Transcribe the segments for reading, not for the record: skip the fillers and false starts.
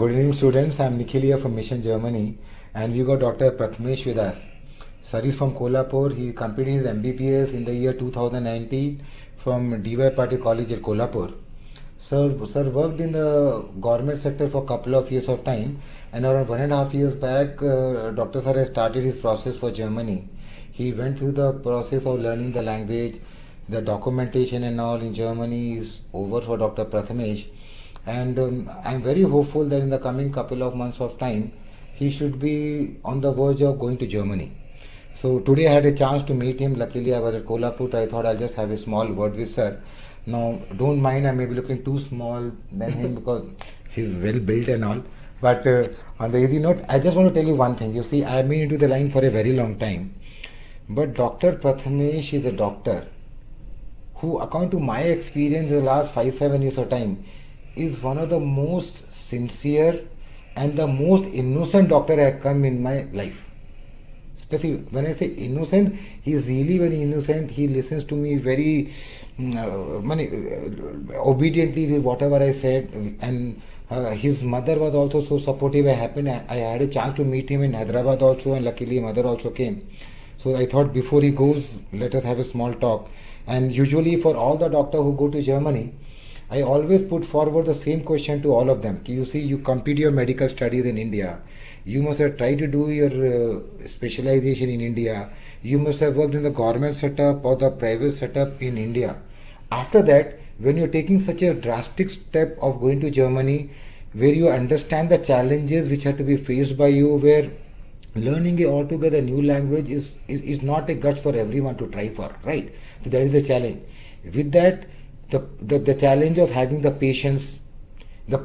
Good evening, students. I'm Nikhil here from MissionGermany, and we got Dr. Prathamesh with us. Sir is from Kolhapur. He completed his MBBS in the year 2019 from DY Patil College at Kolhapur. Sir worked in the government sector for a couple of years of time, and around 1.5 years back, Dr. Sir has started his process for Germany. He went through the process of learning the language, the documentation and all in Germany is over for Dr. Prathamesh. And I'm very hopeful that in the coming couple of months of time, he should be on the verge of going to Germany. So today I had a chance to meet him. Luckily I was at Kolhapur, so I thought I'll just have a small word with sir. Now don't mind, I may be looking too small than him because he's well built and all. But on the easy note, I just want to tell you one thing. You see, I've been into the line for a very long time. But Dr. Prathamesh is a doctor who, according to my experience in the last 5-7 years of time, is one of the most sincere and the most innocent doctor I have come in my life. Especially when I say innocent, he is really very innocent. He listens to me very obediently with whatever I said, and his mother was also so supportive. I had a chance to meet him in Hyderabad also, and luckily mother also came. So I thought before he goes, let us have a small talk. And usually for all the doctors who go to Germany, I always put forward the same question to all of them. You see, you complete your medical studies in India. You must have tried to do your specialization in India. You must have worked in the government setup or the private setup in India. After that, when you're taking such a drastic step of going to Germany, where you understand the challenges which have to be faced by you, where learning a altogether new language is not a guts for everyone to try for, right? So that is the challenge. With that, the challenge of having the patience, the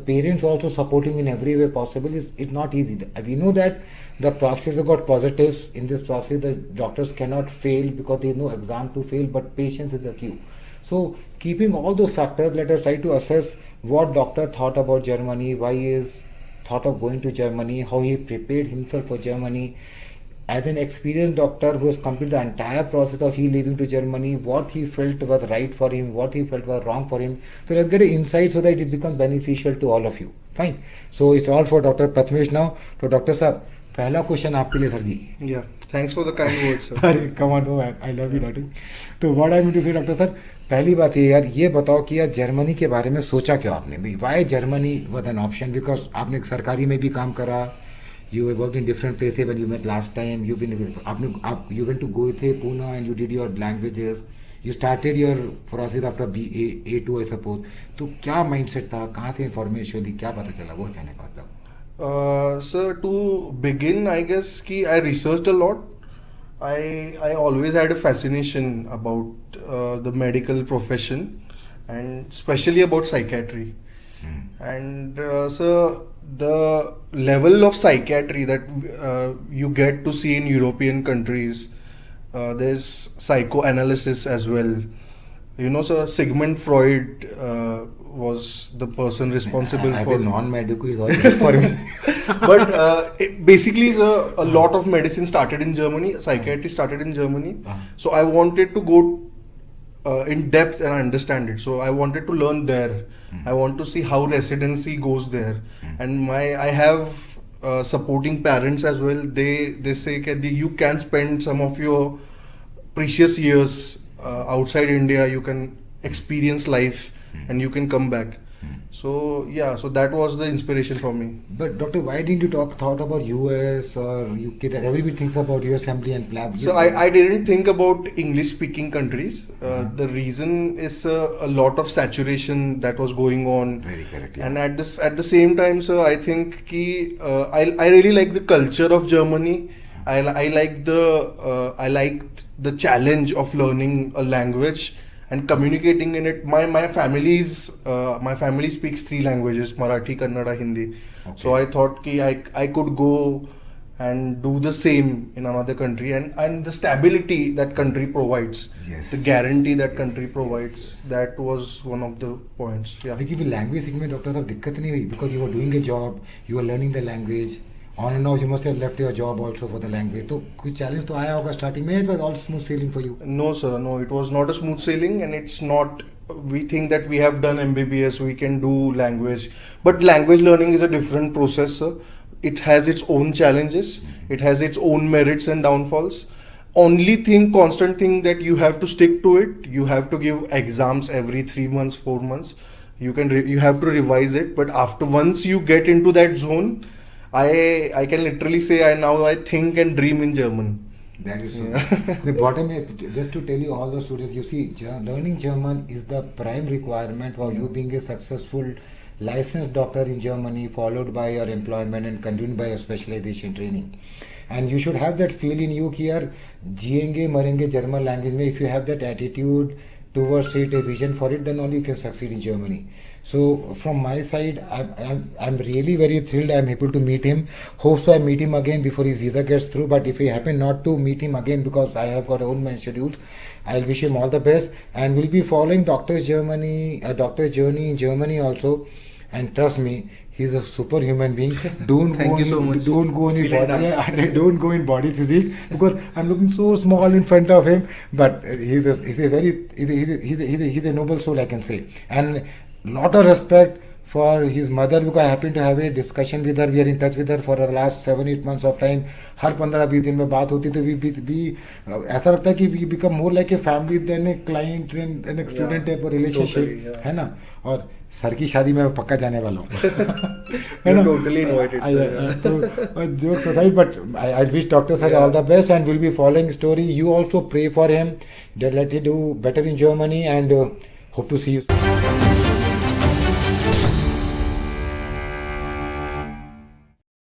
parents also supporting in every way possible is not easy. We know that the process has got positives. In this process, the doctors cannot fail because there is no exam to fail, but patience is the key. So keeping all those factors, let us try to assess what doctor thought about Germany, why he is thought of going to Germany, how he prepared himself for Germany. As an experienced doctor who has completed the entire process of he leaving to Germany, what he felt was right for him, what he felt was wrong for him. So let's get an insight so that it becomes beneficial to all of you. Fine. So it's all for Dr. Prathamesh now. So Dr. Sir, पहला question आपके लिए sir ji. Yeah, thanks for the kind words, sir. अरे come on, no, I love you, darling. तो what I mean to say, doctor sir, पहली बात ये यार, ये बताओ कि यार जर्मनी के बारे में सोचा क्यों आपने? Why Germany was an option? Because आपने सरकारी में भी काम करा. You worked in different places when you met last time. You went to Goethe, Pune, and you did your languages. You started your process after A2, I suppose. तो क्या mindset था? कहाँ से information ली? क्या पता चला? वो कहने का मतलब. Sir, to begin, I guess I researched a lot. I always had a fascination about the medical profession, and especially about psychiatry. And sir, the level of psychiatry that you get to see in European countries, there's psychoanalysis as well. You know, sir, Sigmund Freud was the person responsible for... As a non-medical is all for me. But basically, sir, a lot of medicine started in Germany, psychiatry started in Germany. So I wanted to go in depth and understand it. So I wanted to learn there. I want to see how residency goes there. And I have supporting parents as well. They say that you can spend some of your precious years outside India. You can experience life and you can come back. So yeah, so that was the inspiration for me. But doctor, why didn't you thought about US or UK? That everybody thinks about US family and plab. So I didn't think about English speaking countries. The reason is a lot of saturation that was going on. Very correct. Yeah. And at the same time, sir, I think I really like the culture of Germany. I liked the challenge of learning a language and communicating in it. My family speaks 3 languages: Marathi, Kannada, Hindi. Okay. So I thought I could go and do the same in another country, and the stability that country provides, the guarantee that country provides, that was one of the points. Yeah. लेकिन language सीखने में doctor साहब दिक्कत नहीं हुई, because you were doing a job, you were learning the language. On and off, you must have left your job also for the language. तो कुछ challenge तो आया होगा starting में. It was all smooth sailing for you. No, sir. No, it was not a smooth sailing, and it's not we think that we have done MBBS, we can do language, but language learning is a different process, sir. It has its own challenges, it has its own merits and downfalls. Only thing, constant thing, that you have to stick to it. You have to give exams every 3 months, 4 months. You have to revise it, but after once you get into that zone, I can literally say I think and dream in German. That is so. The bottom is, just to tell you all the students, you see, learning German is the prime requirement for you being a successful licensed doctor in Germany, followed by your employment and continued by your specialization training. And you should have that feel in you कि यार जिएंगे मरेंगे German language में. If you have that attitude towards it, a vision for it, then only you can succeed in Germany. So from my side, I'm really very thrilled. I'm able to meet him. Hope so I meet him again before his visa gets through. But if I happen not to meet him again because I have got own schedules, I'll wish him all the best. And we'll be following Doctor's Journey in Germany also. And trust me, he's a super human being. Don't Thank you so much. Don't go in his Feeling body. Don't go in body physique because I'm looking so small in front of him. But he's a noble soul, I can say. And lot of respect for his mother because I happen to have a discussion with her. We are in touch with her for the last 7-8 months of time. हर 15-20 दिन में बात होती तो we ऐसा लगता है कि we become more like a family than a client and a student type of relationship. Totally, है ना. और सर की शादी में मैं पक्का जाने वाला हूँ. You're totally invited, sir. So jokes aside, but I wish Dr. Sir all the best and we'll be following story. You also pray for him. Let him do better in Germany and hope to see you soon.